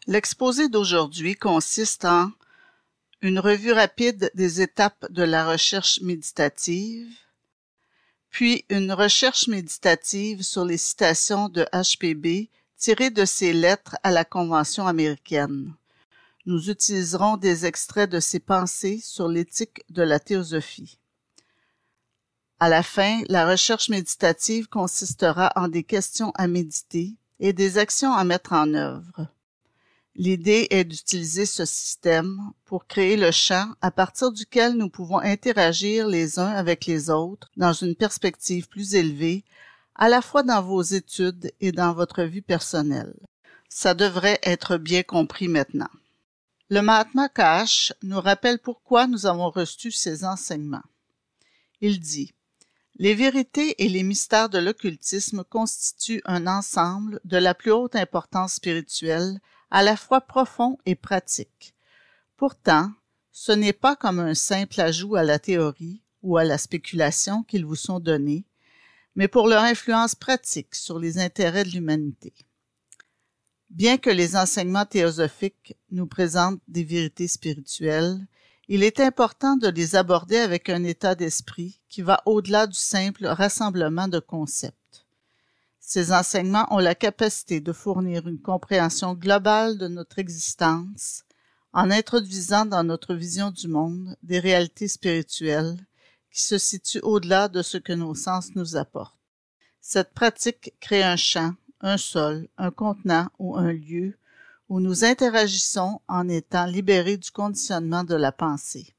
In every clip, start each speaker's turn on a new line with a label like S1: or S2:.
S1: L'exposé d'aujourd'hui consiste en une revue rapide des étapes de la recherche méditative, puis une recherche méditative sur les citations de HPB tirées de ses lettres à la Convention américaine. Nous utiliserons des extraits de ses pensées sur l'éthique de la théosophie. À la fin, la recherche méditative consistera en des questions à méditer et des actions à mettre en œuvre. L'idée est d'utiliser ce système pour créer le champ à partir duquel nous pouvons interagir les uns avec les autres dans une perspective plus élevée, à la fois dans vos études et dans votre vie personnelle. Ça devrait être bien compris maintenant. Le Mahatma Kash nous rappelle pourquoi nous avons reçu ces enseignements. Il dit « Les vérités et les mystères de l'occultisme constituent un ensemble de la plus haute importance spirituelle, à la fois profond et pratique. Pourtant, ce n'est pas comme un simple ajout à la théorie ou à la spéculation qu'ils vous sont donnés, mais pour leur influence pratique sur les intérêts de l'humanité. Bien que les enseignements théosophiques nous présentent des vérités spirituelles, il est important de les aborder avec un état d'esprit qui va au-delà du simple rassemblement de concepts. Ces enseignements ont la capacité de fournir une compréhension globale de notre existence en introduisant dans notre vision du monde des réalités spirituelles qui se situent au-delà de ce que nos sens nous apportent. Cette pratique crée un champ, un sol, un contenant ou un lieu où nous interagissons en étant libérés du conditionnement de la pensée.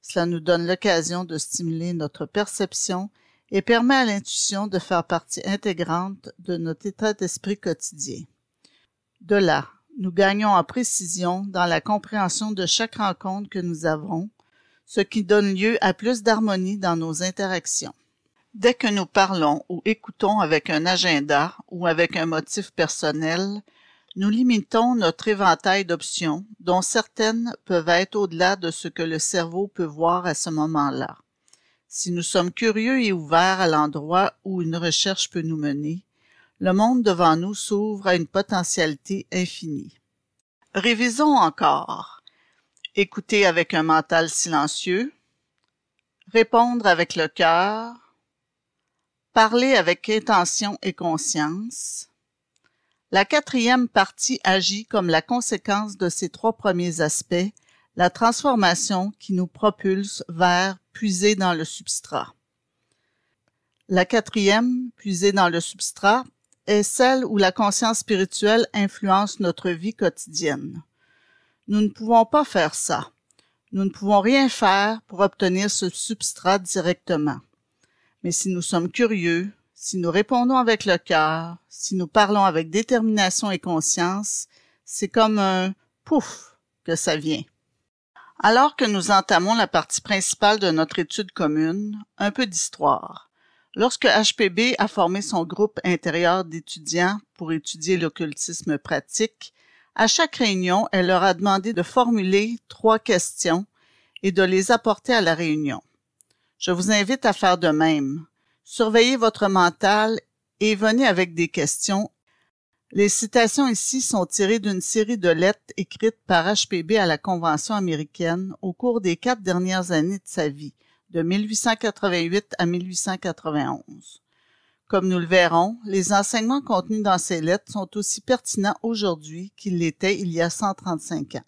S1: Cela nous donne l'occasion de stimuler notre perception et permet à l'intuition de faire partie intégrante de notre état d'esprit quotidien. De là, nous gagnons en précision dans la compréhension de chaque rencontre que nous avons, ce qui donne lieu à plus d'harmonie dans nos interactions. Dès que nous parlons ou écoutons avec un agenda ou avec un motif personnel, nous limitons notre éventail d'options, dont certaines peuvent être au-delà de ce que le cerveau peut voir à ce moment-là. Si nous sommes curieux et ouverts à l'endroit où une recherche peut nous mener, le monde devant nous s'ouvre à une potentialité infinie. Révisons encore. Écouter avec un mental silencieux, répondre avec le cœur, parler avec intention et conscience. La quatrième partie agit comme la conséquence de ces trois premiers aspects, la transformation qui nous propulse vers puiser dans le substrat. La quatrième, puiser dans le substrat, est celle où la conscience spirituelle influence notre vie quotidienne. Nous ne pouvons pas faire ça. Nous ne pouvons rien faire pour obtenir ce substrat directement. Mais si nous sommes curieux, si nous répondons avec le cœur, si nous parlons avec détermination et conscience, c'est comme un « pouf » que ça vient. Alors que nous entamons la partie principale de notre étude commune, un peu d'histoire. Lorsque HPB a formé son groupe intérieur d'étudiants pour étudier l'occultisme pratique, à chaque réunion, elle leur a demandé de formuler 3 questions et de les apporter à la réunion. Je vous invite à faire de même. Surveillez votre mental et venez avec des questions. Les citations ici sont tirées d'une série de lettres écrites par HPB à la Convention américaine au cours des 4 dernières années de sa vie, de 1888 à 1891. Comme nous le verrons, les enseignements contenus dans ces lettres sont aussi pertinents aujourd'hui qu'ils l'étaient il y a 135 ans.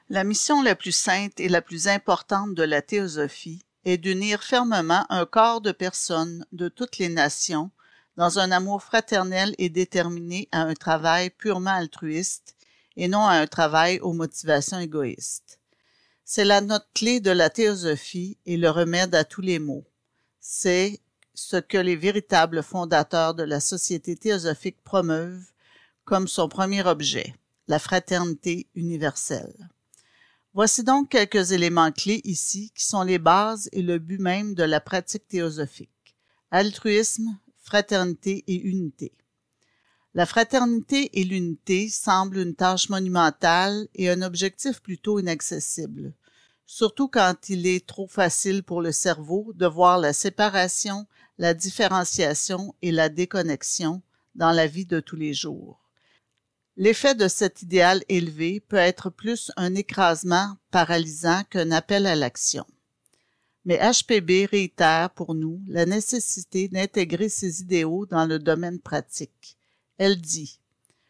S1: La mission la plus sainte et la plus importante de la théosophie est d'unir fermement un corps de personnes de toutes les nations dans un amour fraternel et déterminé à un travail purement altruiste et non à un travail aux motivations égoïstes. C'est la note clé de la théosophie et le remède à tous les maux. C'est ce que les véritables fondateurs de la société théosophique promeuvent comme son premier objet, la fraternité universelle. Voici donc quelques éléments clés ici qui sont les bases et le but même de la pratique théosophique. Altruisme, fraternité et unité. La fraternité et l'unité semblent une tâche monumentale et un objectif plutôt inaccessible, surtout quand il est trop facile pour le cerveau de voir la séparation, la différenciation et la déconnexion dans la vie de tous les jours. L'effet de cet idéal élevé peut être plus un écrasement paralysant qu'un appel à l'action. Mais HPB réitère pour nous la nécessité d'intégrer ces idéaux dans le domaine pratique. Elle dit: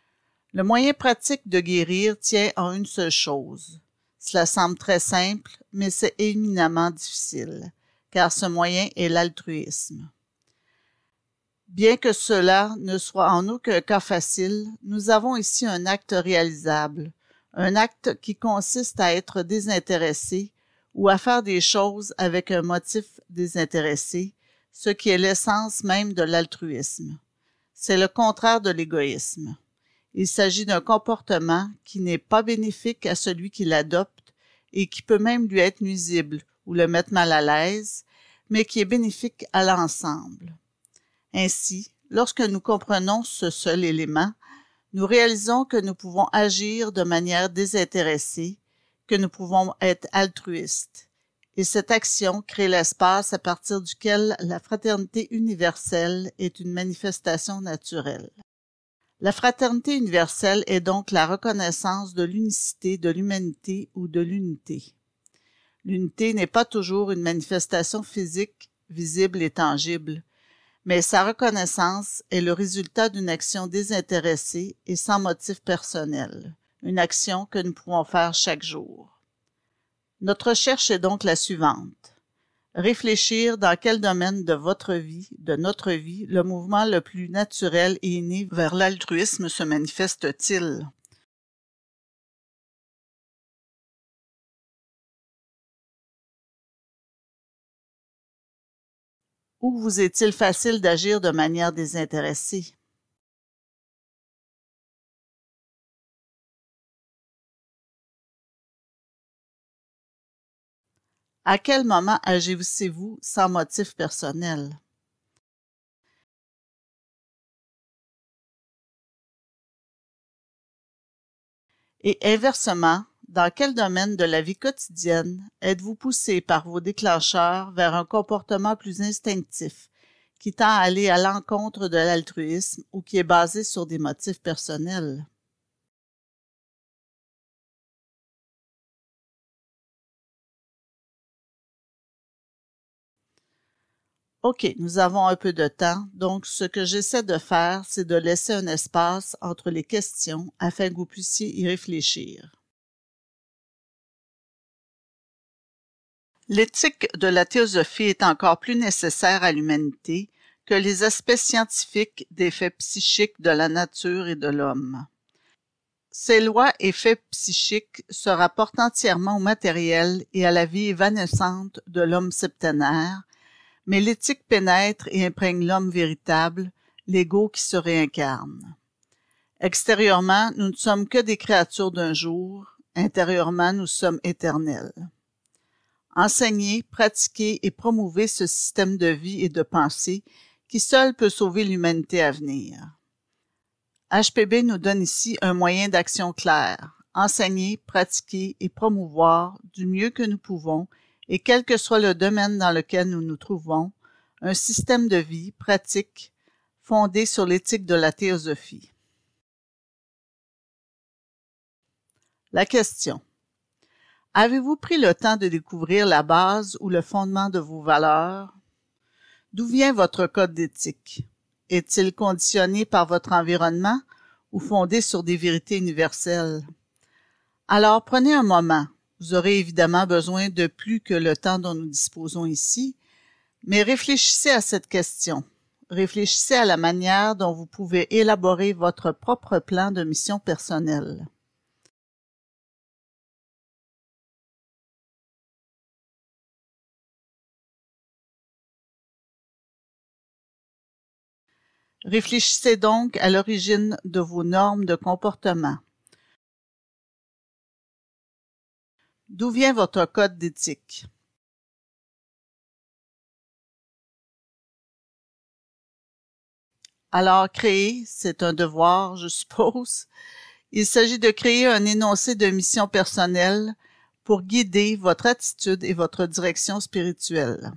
S1: « Le moyen pratique de guérir tient en une seule chose. Cela semble très simple, mais c'est éminemment difficile, car ce moyen est l'altruisme. Bien que cela ne soit en aucun cas facile, nous avons ici un acte réalisable, un acte qui consiste à être désintéressé ou à faire des choses avec un motif désintéressé, ce qui est l'essence même de l'altruisme. C'est le contraire de l'égoïsme. Il s'agit d'un comportement qui n'est pas bénéfique à celui qui l'adopte et qui peut même lui être nuisible ou le mettre mal à l'aise, mais qui est bénéfique à l'ensemble. Ainsi, lorsque nous comprenons ce seul élément, nous réalisons que nous pouvons agir de manière désintéressée, que nous pouvons être altruistes. Et cette action crée l'espace à partir duquel la fraternité universelle est une manifestation naturelle. La fraternité universelle est donc la reconnaissance de l'unicité de l'humanité ou de l'unité. L'unité n'est pas toujours une manifestation physique, visible et tangible, mais sa reconnaissance est le résultat d'une action désintéressée et sans motif personnel, une action que nous pouvons faire chaque jour. Notre recherche est donc la suivante. Réfléchir dans quel domaine de votre vie, de notre vie, le mouvement le plus naturel et inné vers l'altruisme se manifeste-t-il? Où vous est-il facile d'agir de manière désintéressée? À quel moment agissez-vous sans motif personnel? Et inversement, dans quel domaine de la vie quotidienne êtes-vous poussé par vos déclencheurs vers un comportement plus instinctif, qui tend à aller à l'encontre de l'altruisme ou qui est basé sur des motifs personnels? OK, nous avons un peu de temps, donc ce que j'essaie de faire, c'est de laisser un espace entre les questions afin que vous puissiez y réfléchir. L'éthique de la théosophie est encore plus nécessaire à l'humanité que les aspects scientifiques des faits psychiques de la nature et de l'homme. Ces lois et faits psychiques se rapportent entièrement au matériel et à la vie évanescente de l'homme septénaire, mais l'éthique pénètre et imprègne l'homme véritable, l'ego qui se réincarne. Extérieurement, nous ne sommes que des créatures d'un jour, intérieurement, nous sommes éternels. Enseignez, pratiquez et promouvez ce système de vie et de pensée qui seul peut sauver l'humanité à venir. HPB nous donne ici un moyen d'action clair. Enseigner, pratiquer et promouvoir du mieux que nous pouvons, et quel que soit le domaine dans lequel nous nous trouvons, un système de vie pratique fondé sur l'éthique de la théosophie. La question. Avez-vous pris le temps de découvrir la base ou le fondement de vos valeurs? D'où vient votre code d'éthique? Est-il conditionné par votre environnement ou fondé sur des vérités universelles? Alors prenez un moment. Vous aurez évidemment besoin de plus que le temps dont nous disposons ici, mais réfléchissez à cette question. Réfléchissez à la manière dont vous pouvez élaborer votre propre plan de mission personnelle. Réfléchissez donc à l'origine de vos normes de comportement. D'où vient votre code d'éthique? Alors, créer, c'est un devoir, je suppose. Il s'agit de créer un énoncé de mission personnelle pour guider votre attitude et votre direction spirituelle.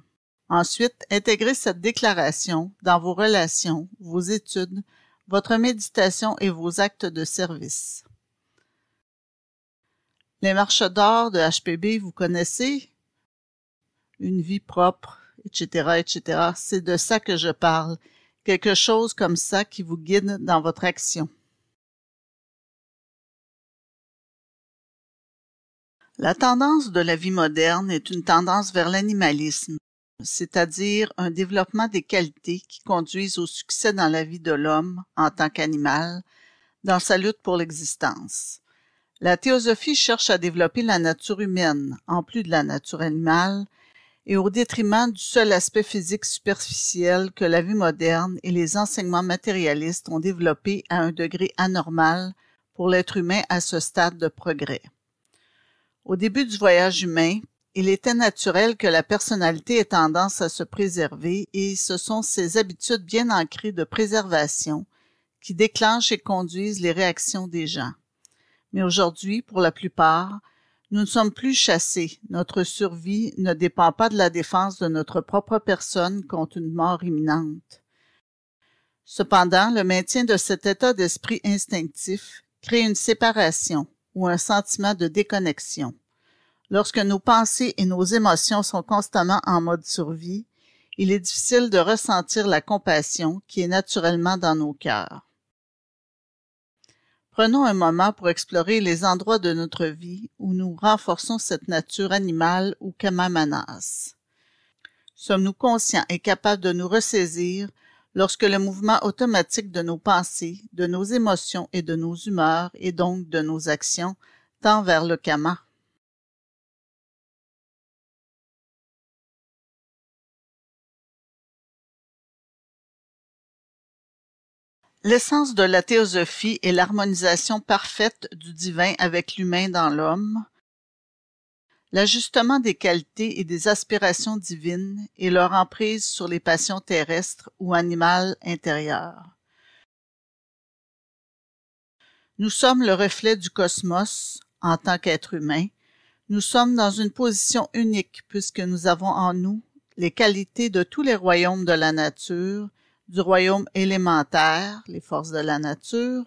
S1: Ensuite, intégrez cette déclaration dans vos relations, vos études, votre méditation et vos actes de service. Les marches d'or de HPB, vous connaissez? Une vie propre, etc., etc. C'est de ça que je parle. Quelque chose comme ça qui vous guide dans votre action. La tendance de la vie moderne est une tendance vers l'animalisme, c'est-à-dire un développement des qualités qui conduisent au succès dans la vie de l'homme en tant qu'animal, dans sa lutte pour l'existence. La théosophie cherche à développer la nature humaine, en plus de la nature animale, et au détriment du seul aspect physique superficiel que la vie moderne et les enseignements matérialistes ont développé à un degré anormal pour l'être humain à ce stade de progrès. Au début du voyage humain, il était naturel que la personnalité ait tendance à se préserver et ce sont ces habitudes bien ancrées de préservation qui déclenchent et conduisent les réactions des gens. Mais aujourd'hui, pour la plupart, nous ne sommes plus chassés. Notre survie ne dépend pas de la défense de notre propre personne contre une mort imminente. Cependant, le maintien de cet état d'esprit instinctif crée une séparation ou un sentiment de déconnexion. Lorsque nos pensées et nos émotions sont constamment en mode survie, il est difficile de ressentir la compassion qui est naturellement dans nos cœurs. Prenons un moment pour explorer les endroits de notre vie où nous renforçons cette nature animale ou kamamanas. Sommes-nous conscients et capables de nous ressaisir lorsque le mouvement automatique de nos pensées, de nos émotions et de nos humeurs, et donc de nos actions, tend vers le kama? L'essence de la théosophie est l'harmonisation parfaite du divin avec l'humain dans l'homme, l'ajustement des qualités et des aspirations divines et leur emprise sur les passions terrestres ou animales intérieures. Nous sommes le reflet du cosmos en tant qu'être humain. Nous sommes dans une position unique puisque nous avons en nous les qualités de tous les royaumes de la nature, du royaume élémentaire, les forces de la nature,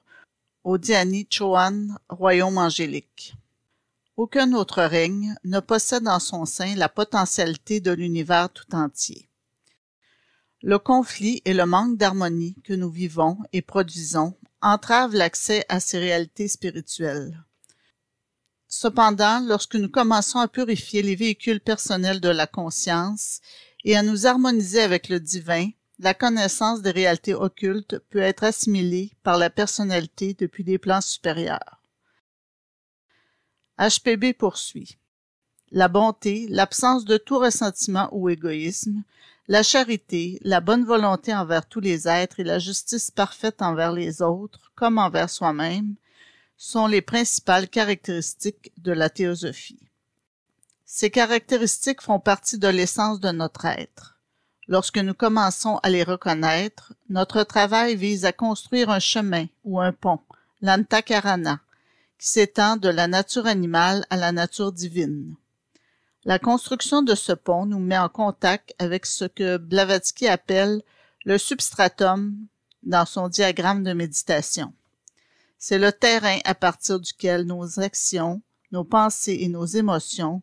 S1: au Dhyani Chohan, royaume angélique. Aucun autre règne ne possède en son sein la potentialité de l'univers tout entier. Le conflit et le manque d'harmonie que nous vivons et produisons entravent l'accès à ces réalités spirituelles. Cependant, lorsque nous commençons à purifier les véhicules personnels de la conscience et à nous harmoniser avec le divin, la connaissance des réalités occultes peut être assimilée par la personnalité depuis des plans supérieurs. HPB poursuit. La bonté, l'absence de tout ressentiment ou égoïsme, la charité, la bonne volonté envers tous les êtres et la justice parfaite envers les autres, comme envers soi-même, sont les principales caractéristiques de la théosophie. Ces caractéristiques font partie de l'essence de notre être. Lorsque nous commençons à les reconnaître, notre travail vise à construire un chemin ou un pont, l'antakarana, qui s'étend de la nature animale à la nature divine. La construction de ce pont nous met en contact avec ce que Blavatsky appelle le substratum dans son diagramme de méditation. C'est le terrain à partir duquel nos actions, nos pensées et nos émotions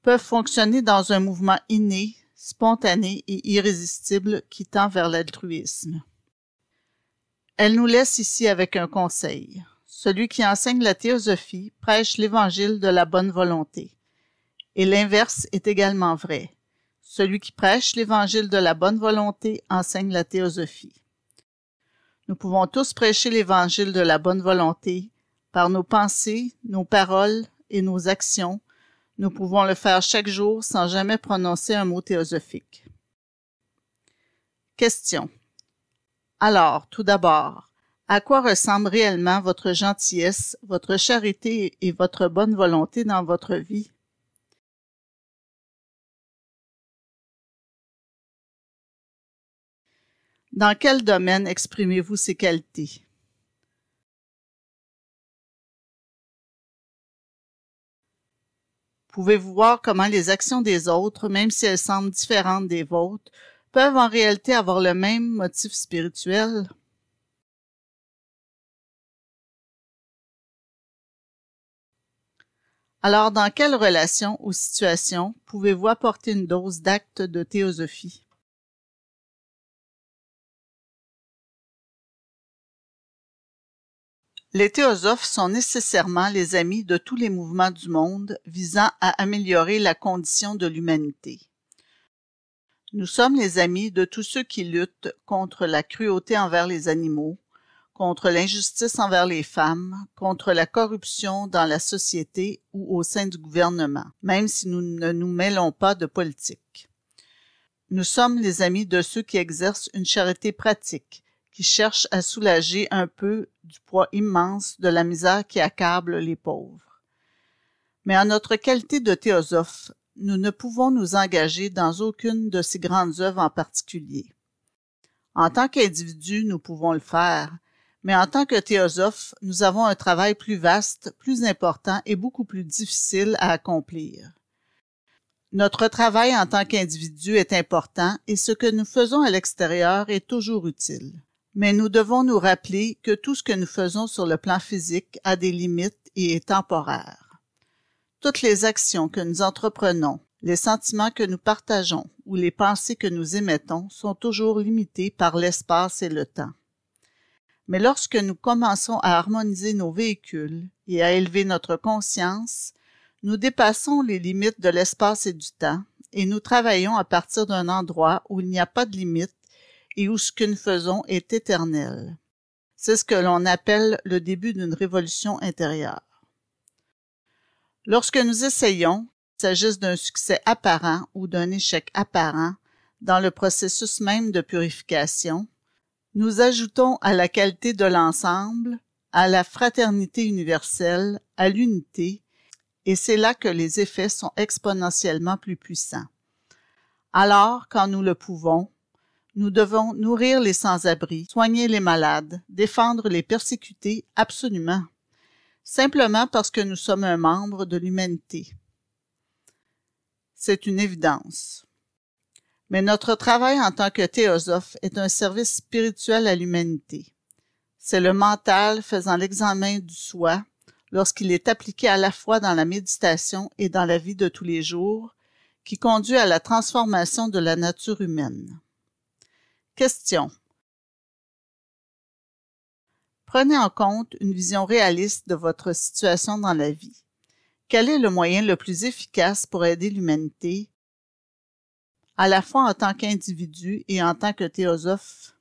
S1: peuvent fonctionner dans un mouvement inné, spontané et irrésistible qui tend vers l'altruisme. Elle nous laisse ici avec un conseil. Celui qui enseigne la théosophie prêche l'évangile de la bonne volonté. Et l'inverse est également vrai. Celui qui prêche l'évangile de la bonne volonté enseigne la théosophie. Nous pouvons tous prêcher l'évangile de la bonne volonté par nos pensées, nos paroles et nos actions. Nous pouvons le faire chaque jour sans jamais prononcer un mot théosophique. Question. Alors, tout d'abord, à quoi ressemble réellement votre gentillesse, votre charité et votre bonne volonté dans votre vie? Dans quel domaine exprimez-vous ces qualités? Pouvez-vous voir comment les actions des autres, même si elles semblent différentes des vôtres, peuvent en réalité avoir le même motif spirituel? Alors, dans quelle relation ou situation pouvez-vous apporter une dose d'actes de théosophie? Les théosophes sont nécessairement les amis de tous les mouvements du monde visant à améliorer la condition de l'humanité. Nous sommes les amis de tous ceux qui luttent contre la cruauté envers les animaux, contre l'injustice envers les femmes, contre la corruption dans la société ou au sein du gouvernement, même si nous ne nous mêlons pas de politique. Nous sommes les amis de ceux qui exercent une charité pratique, qui cherchent à soulager un peu du poids immense de la misère qui accable les pauvres. Mais en notre qualité de théosophes, nous ne pouvons nous engager dans aucune de ces grandes œuvres en particulier. En tant qu'individus, nous pouvons le faire, mais en tant que théosophes, nous avons un travail plus vaste, plus important et beaucoup plus difficile à accomplir. Notre travail en tant qu'individu est important et ce que nous faisons à l'extérieur est toujours utile. Mais nous devons nous rappeler que tout ce que nous faisons sur le plan physique a des limites et est temporaire. Toutes les actions que nous entreprenons, les sentiments que nous partageons ou les pensées que nous émettons sont toujours limités par l'espace et le temps. Mais lorsque nous commençons à harmoniser nos véhicules et à élever notre conscience, nous dépassons les limites de l'espace et du temps et nous travaillons à partir d'un endroit où il n'y a pas de limite et où ce que nous faisons est éternel. C'est ce que l'on appelle le début d'une révolution intérieure. Lorsque nous essayons, qu'il s'agisse d'un succès apparent ou d'un échec apparent, dans le processus même de purification, nous ajoutons à la qualité de l'ensemble, à la fraternité universelle, à l'unité, et c'est là que les effets sont exponentiellement plus puissants. Alors, quand nous le pouvons, nous devons nourrir les sans-abri, soigner les malades, défendre les persécutés, absolument, simplement parce que nous sommes un membre de l'humanité. C'est une évidence. Mais notre travail en tant que théosophe est un service spirituel à l'humanité. C'est le mental faisant l'examen du soi lorsqu'il est appliqué à la fois dans la méditation et dans la vie de tous les jours, qui conduit à la transformation de la nature humaine. Question. Prenez en compte une vision réaliste de votre situation dans la vie. Quel est le moyen le plus efficace pour aider l'humanité, à la fois en tant qu'individu et en tant que théosophe?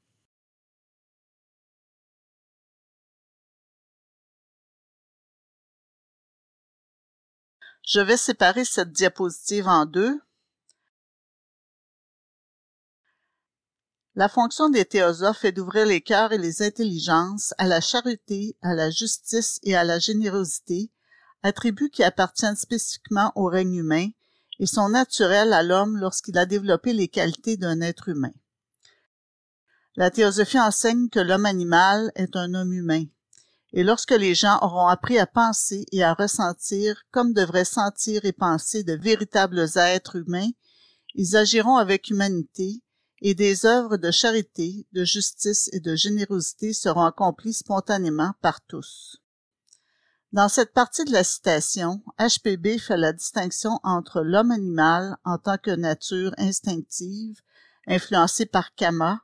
S1: Je vais séparer cette diapositive en deux. La fonction des théosophes est d'ouvrir les cœurs et les intelligences à la charité, à la justice et à la générosité, attributs qui appartiennent spécifiquement au règne humain et sont naturels à l'homme lorsqu'il a développé les qualités d'un être humain. La théosophie enseigne que l'homme animal est un homme humain, et lorsque les gens auront appris à penser et à ressentir comme devraient sentir et penser de véritables êtres humains, ils agiront avec humanité, et des œuvres de charité, de justice et de générosité seront accomplies spontanément par tous. Dans cette partie de la citation, HPB fait la distinction entre l'homme animal en tant que nature instinctive, influencée par Kama,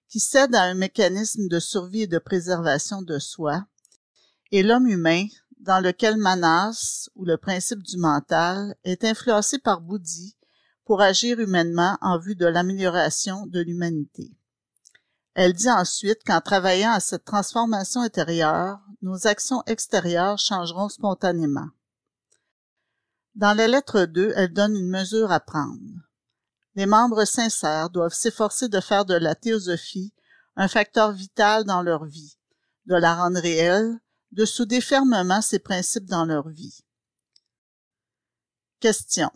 S1: qui cède à un mécanisme de survie et de préservation de soi, et l'homme humain, dans lequel Manas, ou le principe du mental, est influencé par Bouddhi pour agir humainement en vue de l'amélioration de l'humanité. Elle dit ensuite qu'en travaillant à cette transformation intérieure, nos actions extérieures changeront spontanément. Dans la lettre 2, elle donne une mesure à prendre. Les membres sincères doivent s'efforcer de faire de la théosophie un facteur vital dans leur vie, de la rendre réelle, de souder fermement ses principes dans leur vie. Question.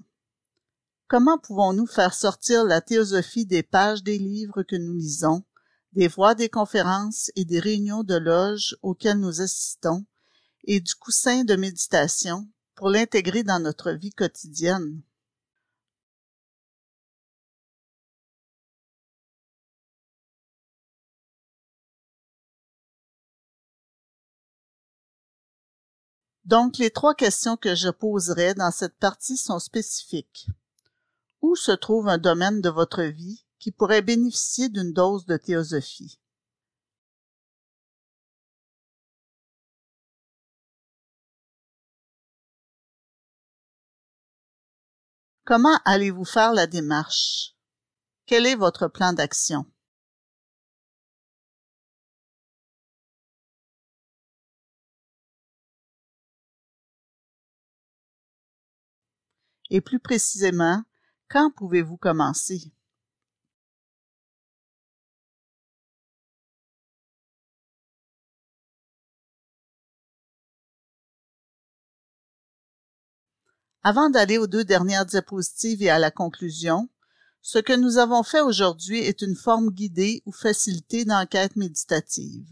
S1: Comment pouvons-nous faire sortir la théosophie des pages des livres que nous lisons, des voix des conférences et des réunions de loge auxquelles nous assistons, et du coussin de méditation pour l'intégrer dans notre vie quotidienne? Donc, les 3 questions que je poserai dans cette partie sont spécifiques. Où se trouve un domaine de votre vie qui pourrait bénéficier d'une dose de théosophie? Comment allez-vous faire la démarche? Quel est votre plan d'action? Et plus précisément, quand pouvez-vous commencer? Avant d'aller aux 2 dernières diapositives et à la conclusion, ce que nous avons fait aujourd'hui est une forme guidée ou facilitée d'enquête méditative.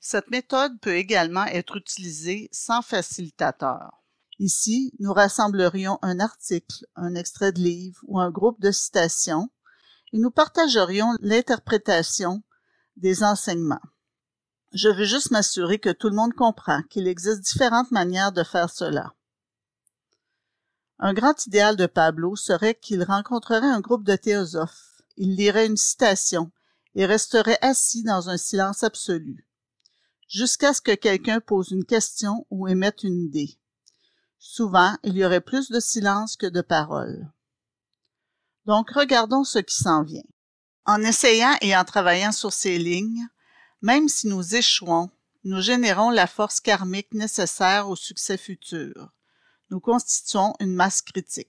S1: Cette méthode peut également être utilisée sans facilitateur. Ici, nous rassemblerions un article, un extrait de livre ou un groupe de citations et nous partagerions l'interprétation des enseignements. Je veux juste m'assurer que tout le monde comprend qu'il existe différentes manières de faire cela. Un grand idéal de Pablo serait qu'il rencontrerait un groupe de théosophes, il lirait une citation et resterait assis dans un silence absolu, jusqu'à ce que quelqu'un pose une question ou émette une idée. Souvent, il y aurait plus de silence que de paroles. Donc, regardons ce qui s'en vient. En essayant et en travaillant sur ces lignes, même si nous échouons, nous générons la force karmique nécessaire au succès futur. Nous constituons une masse critique.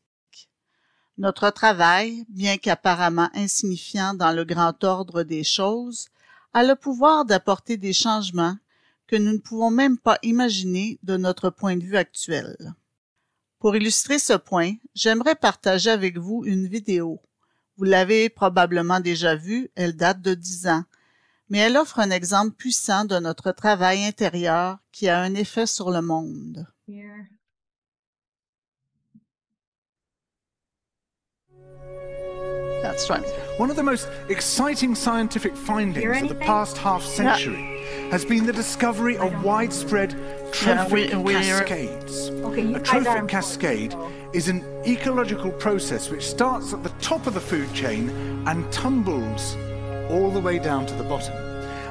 S1: Notre travail, bien qu'apparemment insignifiant dans le grand ordre des choses, a le pouvoir d'apporter des changements que nous ne pouvons même pas imaginer de notre point de vue actuel. Pour illustrer ce point, j'aimerais partager avec vous une vidéo. Vous l'avez probablement déjà vue, elle date de 10 ans, mais elle offre un exemple puissant de notre travail intérieur qui a un effet sur le monde.
S2: Here.
S1: That's right.
S3: One of the most exciting scientific findings of the past half-century has been the discovery of widespread trophic cascades.
S2: Okay,
S3: A trophic cascade is an ecological process which starts at the top of the food chain and tumbles all the way down to the bottom.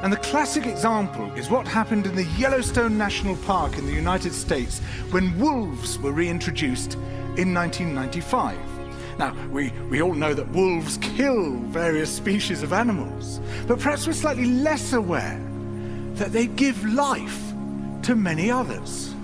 S3: And the classic example is what happened in the Yellowstone National Park in the United States when wolves were reintroduced in 1995. Now, we all know that wolves kill various species of animals, but perhaps we're slightly less aware that they give life to many others.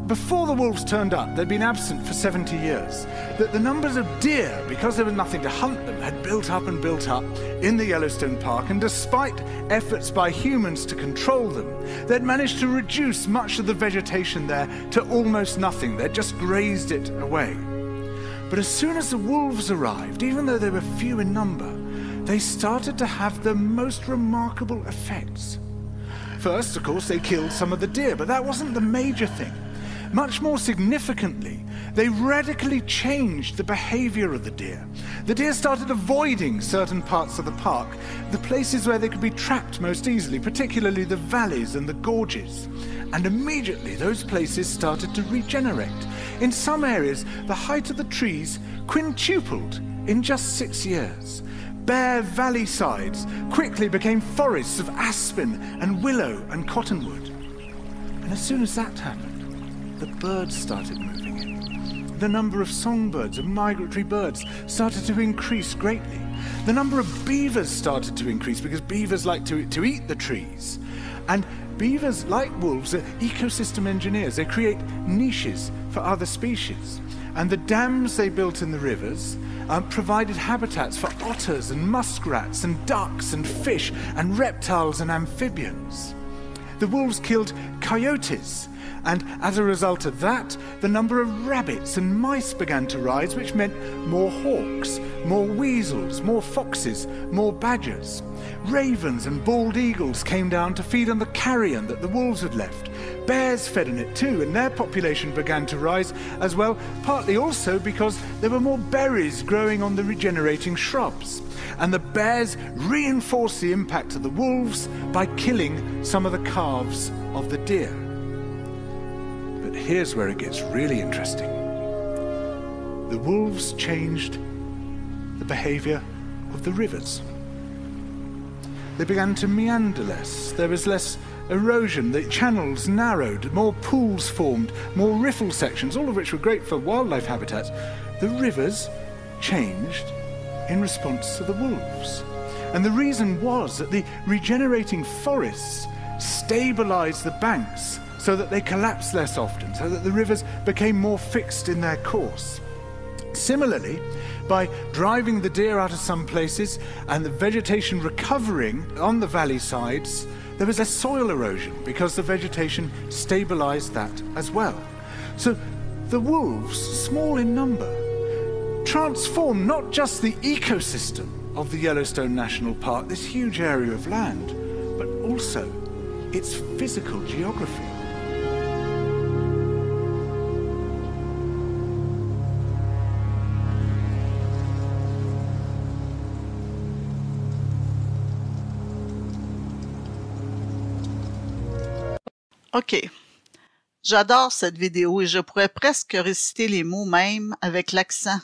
S3: Before the wolves turned up, they'd been absent for 70 years. That the numbers of deer, because there was nothing to hunt them, had built up and built up in the Yellowstone Park, and despite efforts by humans to control them, they'd managed to reduce much of the vegetation there to almost nothing. They'd just grazed it away. But as soon as the wolves arrived, even though they were few in number, they started to have the most remarkable effects. First, of course, they killed some of the deer, but that wasn't the major thing. Much more significantly, they radically changed the behavior of the deer. The deer started avoiding certain parts of the park, the places where they could be trapped most easily, particularly the valleys and the gorges. And immediately those places started to regenerate. In some areas, the height of the trees quintupled in just 6 years. Bare valley sides quickly became forests of aspen and willow and cottonwood. And as soon as that happened, the birds started moving in. The number of songbirds and migratory birds started to increase greatly. The number of beavers started to increase because beavers like to eat the trees. And beavers, like wolves, are ecosystem engineers. They create niches for other species. And the dams they built in the rivers provided habitats for otters and muskrats and ducks and fish and reptiles and amphibians. The wolves killed coyotes, and as a result of that, the number of rabbits and mice began to rise, which meant more hawks, more weasels, more foxes, more badgers. Ravens and bald eagles came down to feed on the carrion that the wolves had left. bears fed on it too, and their population began to rise as well, partly also because there were more berries growing on the regenerating shrubs. And the bears reinforced the impact of the wolves by killing some of the calves of the deer. But here's where it gets really interesting. The wolves changed the behavior of the rivers. They began to meander less. There was less erosion. The channels narrowed, more pools formed, more riffle sections, all of which were great for wildlife habitats. The rivers changed in response to the wolves. And the reason was that the regenerating forests stabilized the banks so that they collapsed less often, so that the rivers became more fixed in their course. Similarly, by driving the deer out of some places and the vegetation recovering on the valley sides, there was less soil erosion because the vegetation stabilized that as well. So the wolves, small in number, transformed not just the ecosystem of the Yellowstone National Park, this huge area of land, but also its physical geography.
S1: OK. J'adore cette vidéo et je pourrais presque réciter les mots même avec l'accent.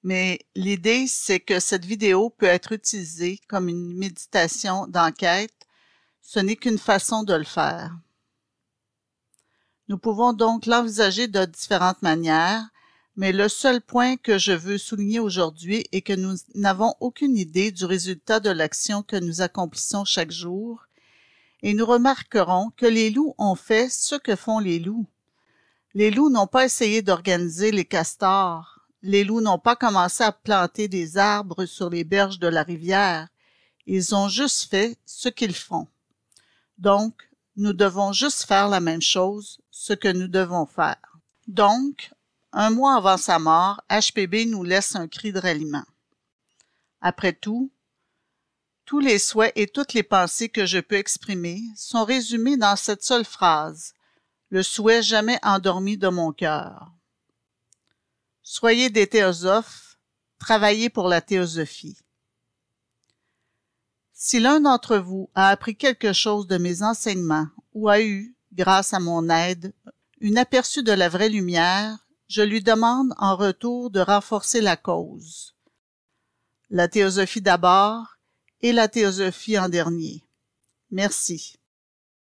S1: Mais l'idée, c'est que cette vidéo peut être utilisée comme une méditation d'enquête. Ce n'est qu'une façon de le faire. Nous pouvons donc l'envisager de différentes manières, mais le seul point que je veux souligner aujourd'hui est que nous n'avons aucune idée du résultat de l'action que nous accomplissons chaque jour, et nous remarquerons que les loups ont fait ce que font les loups. Les loups n'ont pas essayé d'organiser les castors. Les loups n'ont pas commencé à planter des arbres sur les berges de la rivière. Ils ont juste fait ce qu'ils font. Donc, nous devons juste faire la même chose, ce que nous devons faire. Donc, un mois avant sa mort, HPB nous laisse un cri de ralliement. Après tout, tous les souhaits et toutes les pensées que je peux exprimer sont résumés dans cette seule phrase, le souhait jamais endormi de mon cœur. Soyez des théosophes, travaillez pour la théosophie. Si l'un d'entre vous a appris quelque chose de mes enseignements ou a eu, grâce à mon aide, un aperçu de la vraie lumière, je lui demande en retour de renforcer la cause. La théosophie d'abord et la théosophie en dernier. Merci.